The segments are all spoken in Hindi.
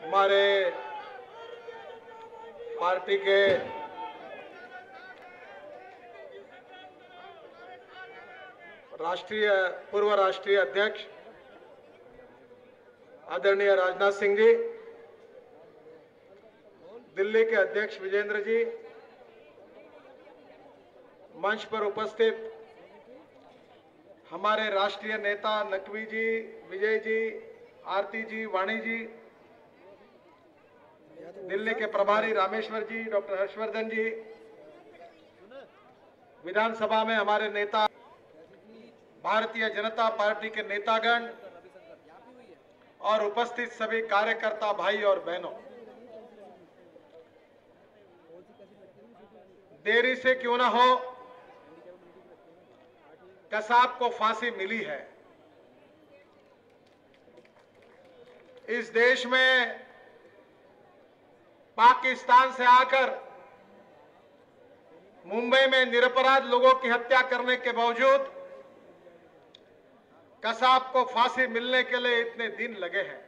हमारे पार्टी के पूर्व राष्ट्रीय अध्यक्ष आदरणीय राजनाथ सिंह जी, दिल्ली के अध्यक्ष विजेंद्र जी, मंच पर उपस्थित हमारे राष्ट्रीय नेता नकवी जी, विजय जी, आरती जी, वाणी जी, दिल्ली के प्रभारी रामेश्वर जी, डॉक्टर हर्षवर्धन जी, विधानसभा में हमारे नेता, भारतीय जनता पार्टी के नेतागण और उपस्थित सभी कार्यकर्ता भाई और बहनों, देरी से क्यों ना हो, कसाब को फांसी मिली है। इस देश में पाकिस्तान से आकर मुंबई में निरपराध लोगों की हत्या करने के बावजूद कसाब को फांसी मिलने के लिए इतने दिन लगे हैं।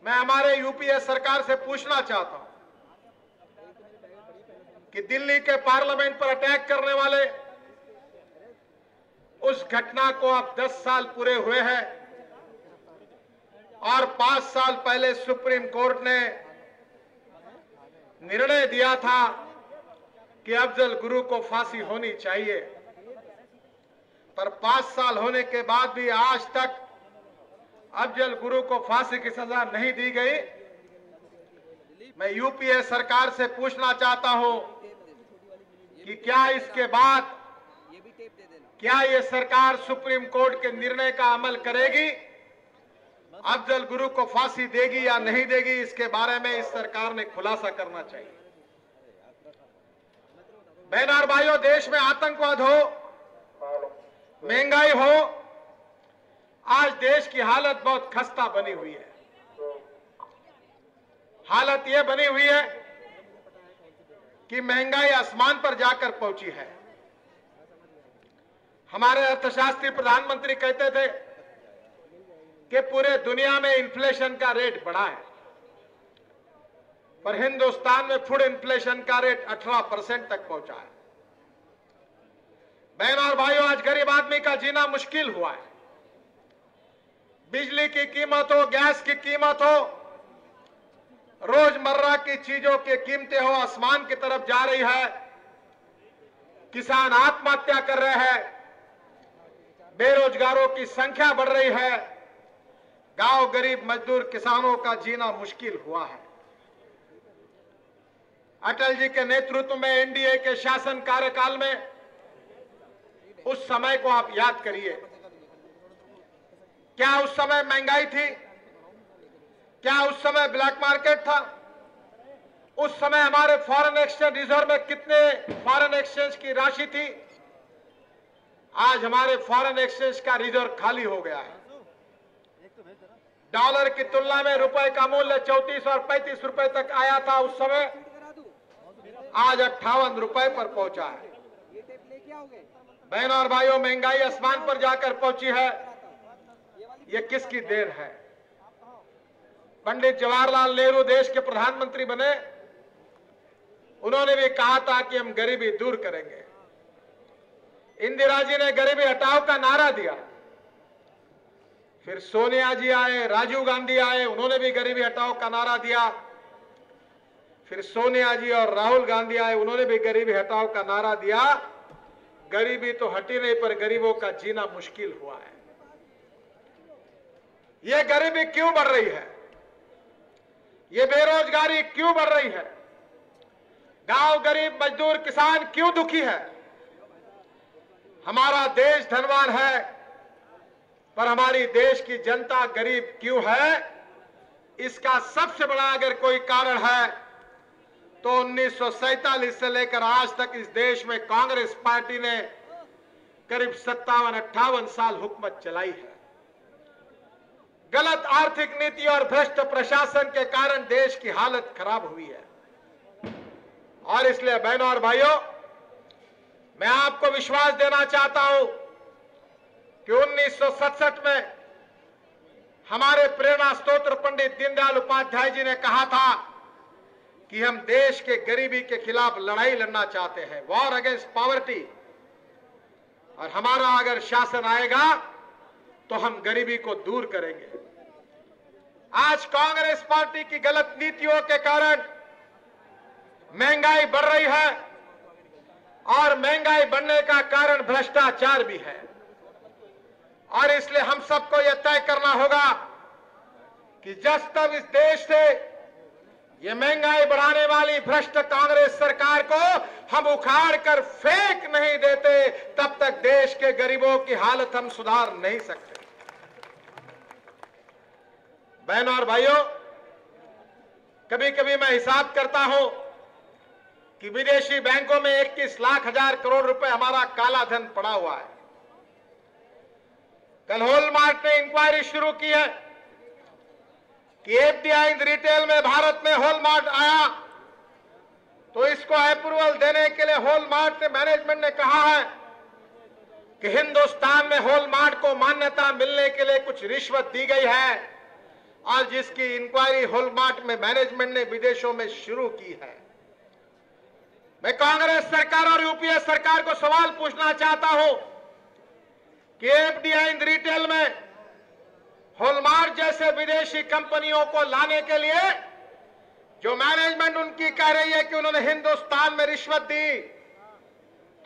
मैं हमारे यूपीए सरकार से पूछना चाहता हूं कि दिल्ली के पार्लियामेंट पर अटैक करने वाले उस घटना को अब 10 साल पूरे हुए हैं और 5 साल पहले सुप्रीम कोर्ट ने निर्णय दिया था कि अफजल गुरु को फांसी होनी चाहिए, पर 5 साल होने के बाद भी आज तक अफजल गुरु को फांसी की सजा नहीं दी गई। मैं यूपीए सरकार से पूछना चाहता हूं कि क्या इसके बाद ये सरकार सुप्रीम कोर्ट के निर्णय का अमल करेगी, अफजल गुरु को फांसी देगी या नहीं देगी, इसके बारे में इस सरकार ने खुलासा करना चाहिए। बहनों और भाइयों, देश में आतंकवाद हो, महंगाई हो, आज देश की हालत बहुत खस्ता बनी हुई है। हालत यह बनी हुई है कि महंगाई आसमान पर जाकर पहुंची है। हमारे अर्थशास्त्री प्रधानमंत्री कहते थे कि पूरे दुनिया में इन्फ्लेशन का रेट बढ़ा है, पर हिंदुस्तान में फूड इन्फ्लेशन का रेट 18% तक पहुंचा है। बहनों और भाइयों, आज गरीब आदमी का जीना मुश्किल हुआ है। बिजली की कीमत हो, गैस की कीमत हो, रोजमर्रा की चीजों की कीमतें हो, आसमान की तरफ जा रही है। किसान आत्महत्या कर रहे हैं, बेरोजगारों की संख्या बढ़ रही है, गांव गरीब मजदूर किसानों का जीना मुश्किल हुआ है। अटल जी के नेतृत्व में एनडीए के शासन कार्यकाल में उस समय को आप याद करिए। क्या उस समय महंगाई थी? क्या उस समय ब्लैक मार्केट था? उस समय हमारे फॉरेन एक्सचेंज रिजर्व में कितने फॉरेन एक्सचेंज की राशि थी? आज हमारे फॉरेन एक्सचेंज का रिजर्व खाली हो गया है। डॉलर की तुलना में रुपए का मूल्य 34 और 35 रुपए तक आया था उस समय, आज 58 रुपए पर पहुंचा है। बहनों और भाइयों, महंगाई आसमान पर जाकर पहुंची है। ये किसकी देन है? पंडित जवाहरलाल नेहरू देश के प्रधानमंत्री बने, उन्होंने भी कहा था कि हम गरीबी दूर करेंगे। इंदिरा जी ने गरीबी हटाओ का नारा दिया। फिर सोनिया जी आए, राजीव गांधी आए, उन्होंने भी गरीबी हटाओ का नारा दिया। फिर सोनिया जी और राहुल गांधी आए, उन्होंने भी गरीबी हटाओ का नारा दिया। गरीबी तो हटी नहीं, पर गरीबों का जीना मुश्किल हुआ है। ये गरीबी क्यों बढ़ रही है? ये बेरोजगारी क्यों बढ़ रही है? गांव गरीब मजदूर किसान क्यों दुखी है? हमारा देश धनवान है, पर हमारी देश की जनता गरीब क्यों है? इसका सबसे बड़ा अगर कोई कारण है तो 1947 से लेकर आज तक इस देश में कांग्रेस पार्टी ने करीब 57-58 साल हुकूमत चलाई है। गलत आर्थिक नीति और भ्रष्ट प्रशासन के कारण देश की हालत खराब हुई है। और इसलिए बहनों और भाइयों, मैं आपको विश्वास देना चाहता हूं कि 1967 में हमारे प्रेरणा स्रोत पंडित दीनदयाल उपाध्याय जी ने कहा था कि हम देश के गरीबी के खिलाफ लड़ाई लड़ना चाहते हैं, वॉर अगेंस्ट पॉवर्टी, और हमारा अगर शासन आएगा तो हम गरीबी को दूर करेंगे। आज कांग्रेस पार्टी की गलत नीतियों के कारण महंगाई बढ़ रही है और महंगाई बढ़ने का कारण भ्रष्टाचार भी है, और इसलिए हम सबको यह तय करना होगा कि जब तक इस देश से ये महंगाई बढ़ाने वाली भ्रष्ट कांग्रेस सरकार को हम उखाड़ कर फेंक नहीं देते, तब तक देश के गरीबों की हालत हम सुधार नहीं सकते। बहनों और भाइयों, कभी कभी मैं हिसाब करता हूं कि विदेशी बैंकों में 21 लाख हजार करोड़ रुपए हमारा काला धन पड़ा हुआ है। कल हॉलमार्क ने इंक्वायरी शुरू की है कि एफडीआई रिटेल में भारत में हॉलमार्क आया, तो इसको अप्रूवल देने के लिए हॉलमार्क ने मैनेजमेंट ने कहा है कि हिंदुस्तान में हॉलमार्क को मान्यता मिलने के लिए कुछ रिश्वत दी गई है, और जिसकी इंक्वायरी हॉलमार्क में मैनेजमेंट ने विदेशों में शुरू की है। मैं कांग्रेस सरकार और यूपीए सरकार को सवाल पूछना चाहता हूं कि एफडीआई रिटेल में हॉलमार्क जैसे विदेशी कंपनियों को लाने के लिए जो मैनेजमेंट उनकी कह रही है कि उन्होंने हिंदुस्तान में रिश्वत दी,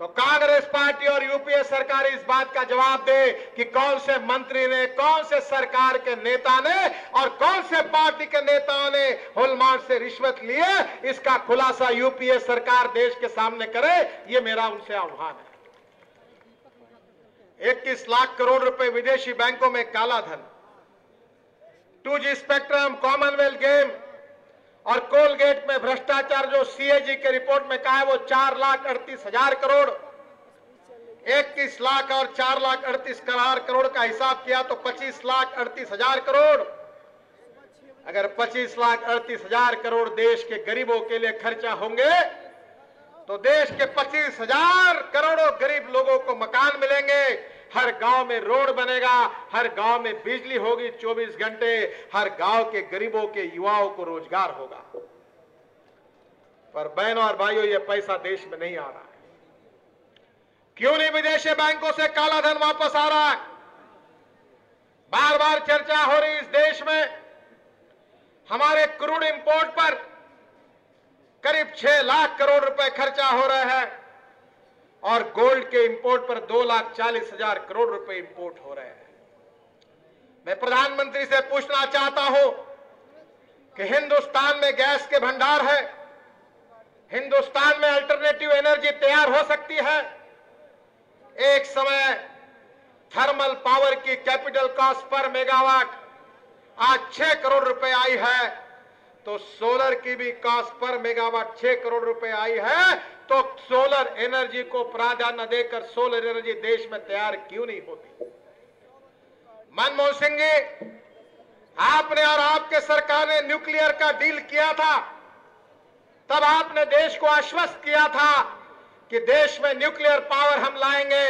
तो कांग्रेस पार्टी और यूपीए सरकार इस बात का जवाब दे कि कौन से मंत्री ने, कौन से सरकार के नेता ने और कौन से पार्टी के नेताओं ने हॉलमार्क से रिश्वत लिए। इसका खुलासा यूपीए सरकार देश के सामने करे, ये मेरा उनसे आह्वान है। 21 लाख करोड़ रुपए विदेशी बैंकों में काला धन, 2G स्पेक्ट्रम, कॉमनवेल्थ गेम और कोलगेट में भ्रष्टाचार जो सीएजी के रिपोर्ट में कहा है वो 4,38,000 करोड़, 21 लाख और 4,38,000 करोड़ का हिसाब किया तो 25,38,000 करोड़। अगर 25,38,000 करोड़ देश के गरीबों के लिए खर्चा होंगे तो देश के 25,000 करोड़ों गरीब लोगों को मकान मिलेंगे, हर गांव में रोड बनेगा, हर गांव में बिजली होगी 24 घंटे, हर गांव के गरीबों के युवाओं को रोजगार होगा। पर बहनों और भाइयों, यह पैसा देश में नहीं आ रहा है। क्यों नहीं विदेशी बैंकों से काला धन वापस आ रहा है? बार बार चर्चा हो रही इस देश में हमारे क्रूड इंपोर्ट पर करीब 6 लाख करोड़ रुपए खर्चा हो रहे हैं और गोल्ड के इंपोर्ट पर 2,40,000 करोड़ रुपए इंपोर्ट हो रहे हैं। मैं प्रधानमंत्री से पूछना चाहता हूं कि हिंदुस्तान में गैस के भंडार है, हिंदुस्तान में अल्टरनेटिव एनर्जी तैयार हो सकती है। एक समय थर्मल पावर की कैपिटल कॉस्ट पर मेगावाट आज 6 करोड़ रुपए आई है, तो सोलर की भी कॉस्ट पर मेगावाट 6 करोड़ रुपए आई है, तो सोलर एनर्जी को प्राधान्य देकर सोलर एनर्जी देश में तैयार क्यों नहीं होती? मनमोहन सिंह जी, आपने और आपके सरकार ने न्यूक्लियर का डील किया था, तब आपने देश को आश्वस्त किया था कि देश में न्यूक्लियर पावर हम लाएंगे।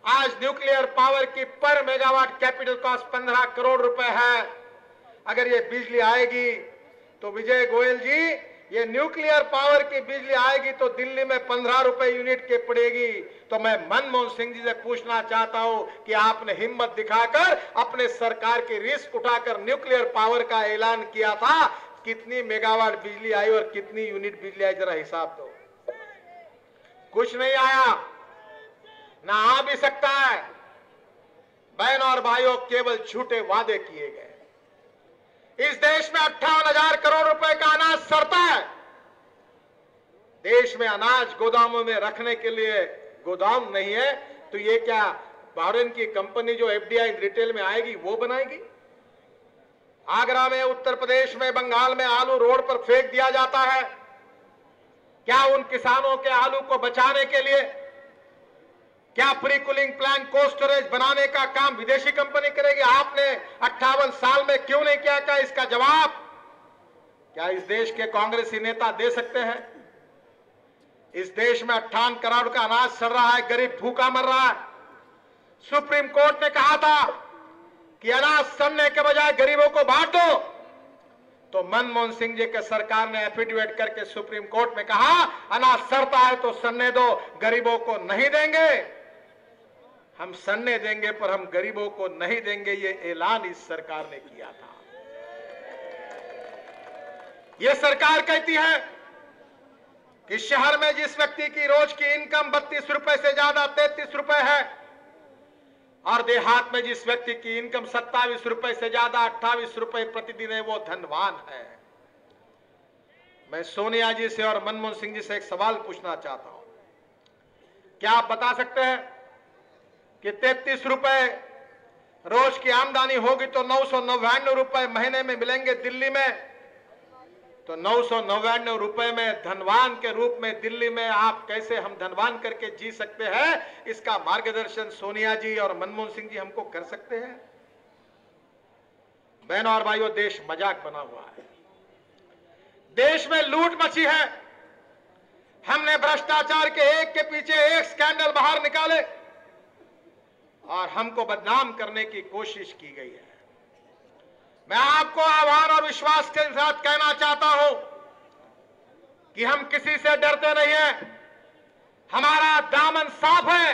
आज न्यूक्लियर पावर की पर मेगावाट कैपिटल कॉस्ट 15 करोड़ रुपए है। अगर ये बिजली आएगी तो विजय गोयल जी, ये न्यूक्लियर पावर की बिजली आएगी तो दिल्ली में 15 रुपए यूनिट के पड़ेगी। तो मैं मनमोहन सिंह जी से पूछना चाहता हूं कि आपने हिम्मत दिखाकर अपने सरकार की रिस्क उठाकर न्यूक्लियर पावर का ऐलान किया था, कितनी मेगावाट बिजली आई और कितनी यूनिट बिजली आई, जरा हिसाब दो। कुछ नहीं आया, ना आ भी सकता है। बहनों और भाइयों, केवल झूठे वादे किए गए। इस देश में 58,000 करोड़ रुपए का अनाज सड़ता है। देश में अनाज गोदामों में रखने के लिए गोदाम नहीं है, तो ये क्या बाहरीन की कंपनी जो एफडीआई रिटेल में आएगी वो बनाएगी? आगरा में, उत्तर प्रदेश में, बंगाल में आलू रोड पर फेंक दिया जाता है। क्या उन किसानों के आलू को बचाने के लिए क्या pre cooling plant, cold storage बनाने का काम विदेशी कंपनी करेगी? आपने 58 साल में क्यों नहीं किया? क्या इसका जवाब क्या इस देश के कांग्रेसी नेता दे सकते हैं? इस देश में 58 करोड़ का अनाज सड़ रहा है, गरीब भूखा मर रहा है। सुप्रीम कोर्ट ने कहा था कि अनाज सड़ने के बजाय गरीबों को बांटो, तो मनमोहन सिंह जी के सरकार ने एफिडेविट करके सुप्रीम कोर्ट में कहा अनाज सड़ता है तो सड़ने दो, गरीबों को नहीं देंगे। हम सड़ने देंगे पर हम गरीबों को नहीं देंगे, ये ऐलान इस सरकार ने किया था। ये सरकार कहती है कि शहर में जिस व्यक्ति की रोज की इनकम 32 रुपए से ज्यादा 33 रुपए है और देहात में जिस व्यक्ति की इनकम 27 रुपए से ज्यादा 28 रुपए प्रतिदिन है, वो धनवान है। मैं सोनिया जी से और मनमोहन सिंह जी से एक सवाल पूछना चाहता हूं, क्या आप बता सकते हैं कि 33 रुपए रोज की आमदनी होगी तो 999 रुपए महीने में मिलेंगे दिल्ली में, तो 999 रुपए में धनवान के रूप में दिल्ली में आप कैसे हम धनवान करके जी सकते हैं, इसका मार्गदर्शन सोनिया जी और मनमोहन सिंह जी हमको कर सकते हैं। बहनों और भाइयों, देश मजाक बना हुआ है, देश में लूट मची है। हमने भ्रष्टाचार के एक के पीछे एक स्कैंडल बाहर निकाले और हमको बदनाम करने की कोशिश की गई है। मैं आपको आह्वान और विश्वास के साथ कहना चाहता हूं कि हम किसी से डरते नहीं हैं, हमारा दामन साफ है।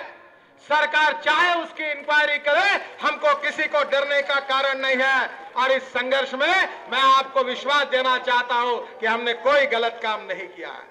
सरकार चाहे उसकी इंक्वायरी करे, हमको किसी को डरने का कारण नहीं है। और इस संघर्ष में मैं आपको विश्वास देना चाहता हूं कि हमने कोई गलत काम नहीं किया है।